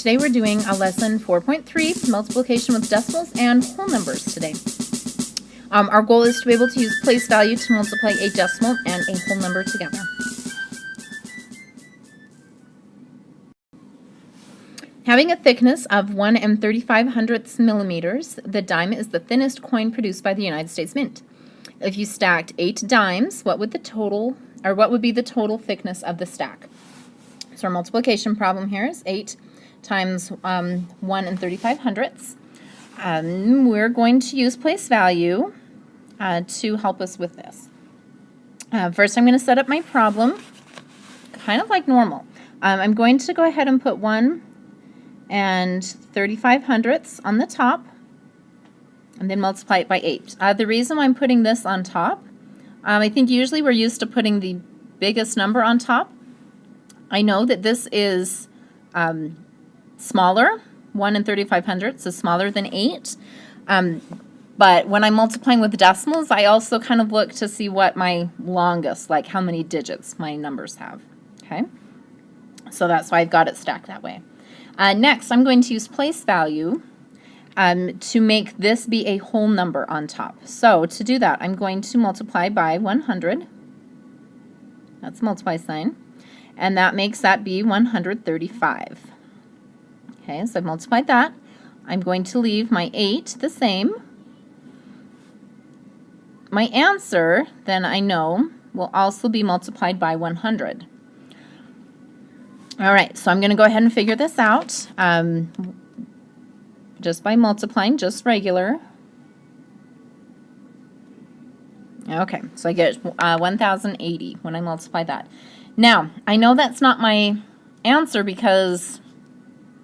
Today we're doing a lesson 4.3, multiplication with decimals and whole numbers today. Our goal is to be able to use place value to multiply a decimal and a whole number together. Having a thickness of 1 35/100 millimeters, the dime is the thinnest coin produced by the United States Mint. If you stacked 8 dimes, what would be the total thickness of the stack? So our multiplication problem here is 8 times 1 35/100. We're going to use place value to help us with this. First, I'm going to set up my problem kind of like normal. I'm going to go ahead and put 1 35/100 on the top and then multiply it by 8. The reason why I'm putting this on top, I think usually we're used to putting the biggest number on top. I know that this is smaller. 1 35/100 is smaller than 8. But when I'm multiplying with decimals, I also kind of look to see what my longest, like how many digits my numbers have. Okay? So that's why I've got it stacked that way. Next, I'm going to use place value to make this be a whole number on top. So to do that, I'm going to multiply by 100. That's a multiply sign. And that makes that be 135. Okay, so I've multiplied that. I'm going to leave my 8 the same. My answer, then I know, will also be multiplied by 100. All right, so I'm going to go ahead and figure this out just by multiplying, just regular. Okay, so I get 1,080 when I multiply that. Now, I know that's not my answer because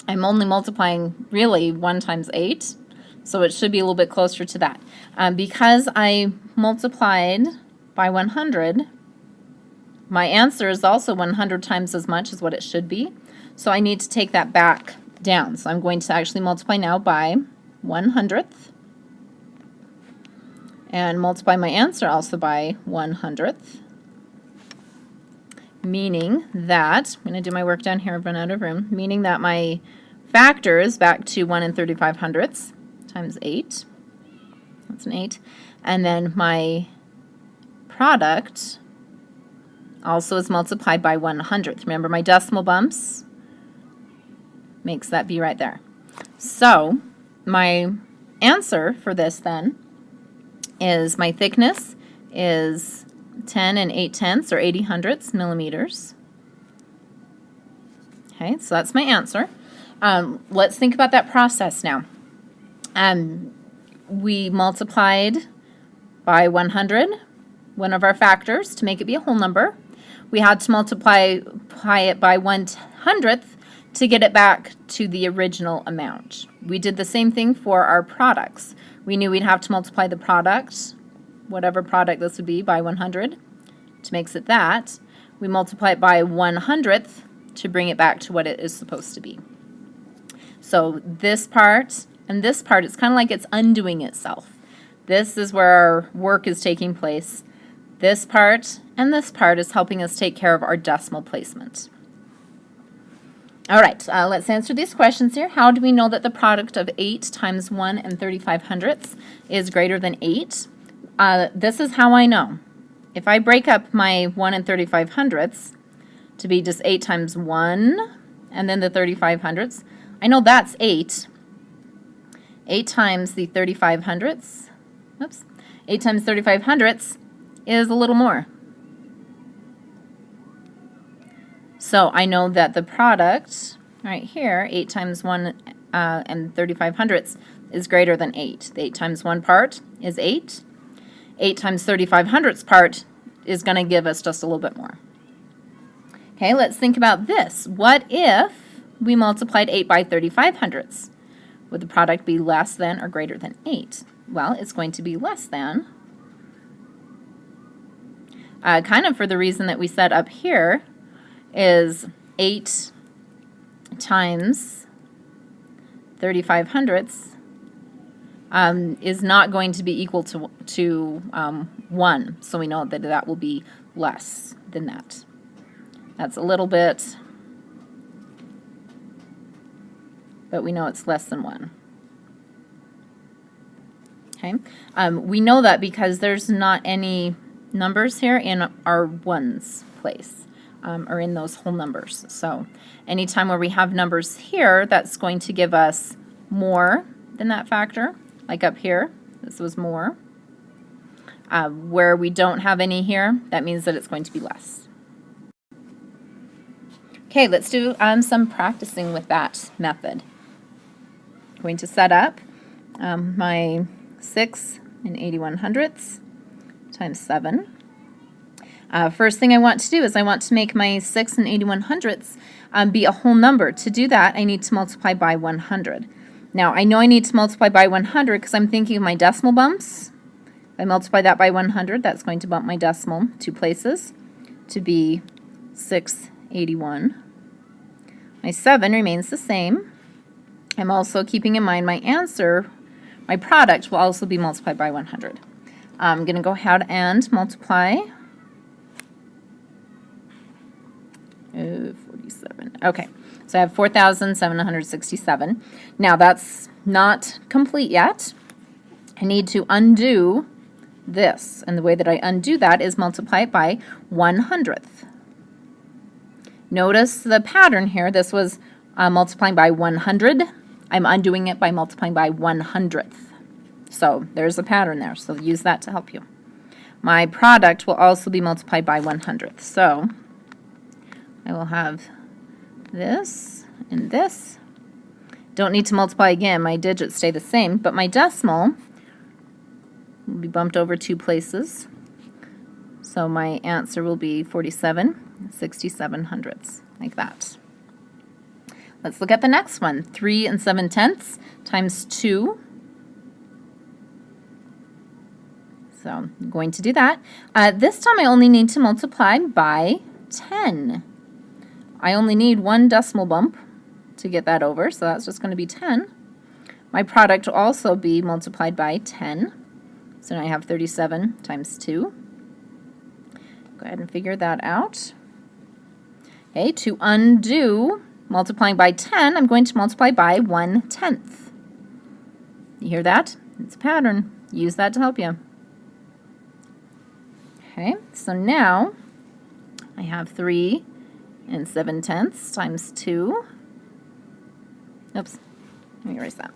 I'm only multiplying really 1 times 8, so it should be a little bit closer to that. Because I multiplied by 100, my answer is also 100 times as much as what it should be, so I need to take that back down. So I'm going to actually multiply now by 100th and multiply my answer also by 100th. Meaning that, I'm going to do my work down here, I've run out of room, meaning that my factors back to 1 35/100 times 8, that's an 8, and then my product also is multiplied by 100th. Remember my decimal bumps makes that be right there. So my answer for this then is my thickness is 10 8/10 or 80/100 millimeters. Okay, so that's my answer. Let's think about that process now. We multiplied by 100, one of our factors, to make it be a whole number. We had to multiply it by 1/100th to get it back to the original amount. We did the same thing for our products. We knew we'd have to multiply the product, whatever product this would be, by 100 to make it that. We multiply it by 100th to bring it back to what it is supposed to be. So this part and this part, it's kind of like it's undoing itself. This is where our work is taking place. This part and this part is helping us take care of our decimal placement. All right, let's answer these questions here. How do we know that the product of 8 times 1 35/100 is greater than 8? This is how I know. If I break up my 1 35/100 to be just 8 times 1 and then the 35/100, I know that's 8. 8 times the 35/100, oops, 8 times 35/100 is a little more. So I know that the product right here, 8 times 1 and 35/100 is greater than 8. The 8 times 1 part is 8. 8 times 35/100 part is going to give us just a little bit more. Okay, let's think about this. What if we multiplied 8 by 35/100? Would the product be less than or greater than 8? Well, it's going to be less than. Kind of for the reason that we said up here is 8 times 35/100 is not going to be equal to 1. So we know that that will be less than that. That's a little bit but we know it's less than 1. Okay, we know that because there's not any numbers here in our ones place, or in those whole numbers. So anytime where we have numbers here, that's going to give us more than that factor. Like up here, this was more. Where we don't have any here, that means that it's going to be less. Okay, let's do some practicing with that method. I'm going to set up my 6 and 81/100ths times 7. First thing I want to do is I want to make my 6 and 81/100ths be a whole number. To do that, I need to multiply by 100. Now, I know I need to multiply by 100 because I'm thinking of my decimal bumps. If I multiply that by 100, that's going to bump my decimal 2 places to be 681. My 7 remains the same. I'm also keeping in mind my answer, my product, will also be multiplied by 100. I'm going to go ahead and multiply 47. Okay, so I have 4,767. Now that's not complete yet. I need to undo this, and the way that I undo that is multiply it by 100th. Notice the pattern here. This was multiplying by 100. I'm undoing it by multiplying by 100th. So there's a pattern there, so use that to help you. My product will also be multiplied by 100th. So I will have this and this. Don't need to multiply again. My digits stay the same, but my decimal will be bumped over 2 places. So my answer will be 47/67, like that. Let's look at the next one. 3 7/10 times 2. So I'm going to do that. This time I only need to multiply by 10. I only need 1 decimal bump to get that over, so that's just going to be 10. My product will also be multiplied by 10. So now I have 37 times 2. Go ahead and figure that out. Okay, to undo multiplying by 10, I'm going to multiply by 1/10. You hear that? It's a pattern. Use that to help you. Okay, so now I have 3 7/10 times 2. Oops, let me erase that.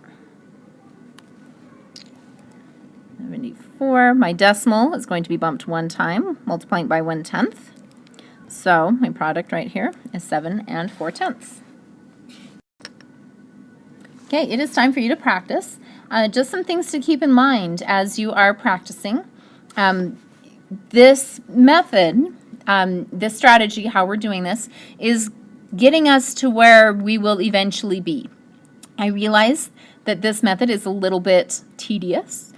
74. My decimal is going to be bumped 1 time, multiplying by 1/10. So my product right here is 7 4/10. Okay, it is time for you to practice. Just some things to keep in mind as you are practicing. This method, this strategy, how we're doing this, is getting us to where we will eventually be. I realize that this method is a little bit tedious.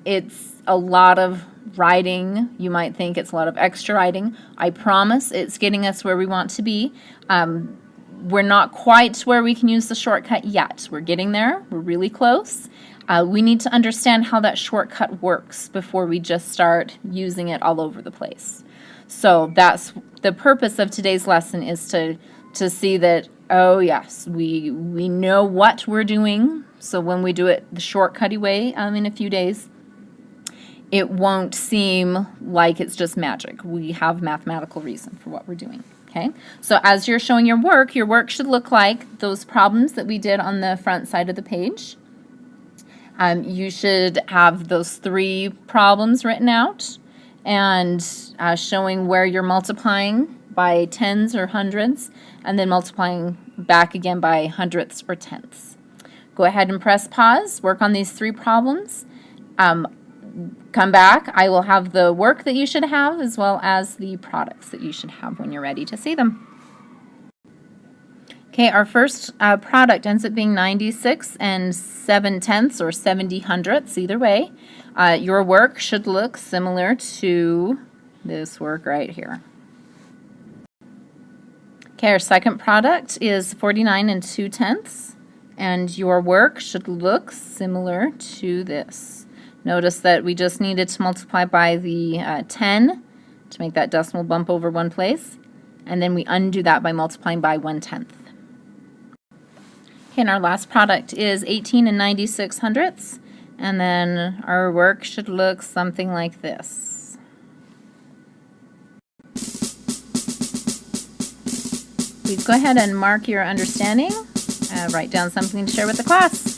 It's a lot of writing. You might think it's a lot of extra writing. I promise it's getting us where we want to be. We're not quite where we can use the shortcut yet. We're getting there. We're really close. We need to understand how that shortcut works before we just start using it all over the place. So that's the purpose of today's lesson, is to see that, oh yes, we know what we're doing. So when we do it the shortcutty way in a few days, it won't seem like it's just magic. We have mathematical reason for what we're doing. Okay, so as you're showing your work should look like those problems that we did on the front side of the page. You should have those 3 problems written out and showing where you're multiplying by tens or hundreds and then multiplying back again by hundredths or tenths. Go ahead and press pause, work on these 3 problems. Come back. I will have the work that you should have as well as the products that you should have when you're ready to see them. Okay, our first product ends up being 96 7/10 or 70/100, either way. Your work should look similar to this work right here. Okay, our second product is 49 2/10, and your work should look similar to this. Notice that we just needed to multiply by the 10 to make that decimal bump over 1 place, and then we undo that by multiplying by 1/10. Okay, and our last product is 18 and 96 hundredths. And then our work should look something like this. Please go ahead and mark your understanding. Write down something to share with the class.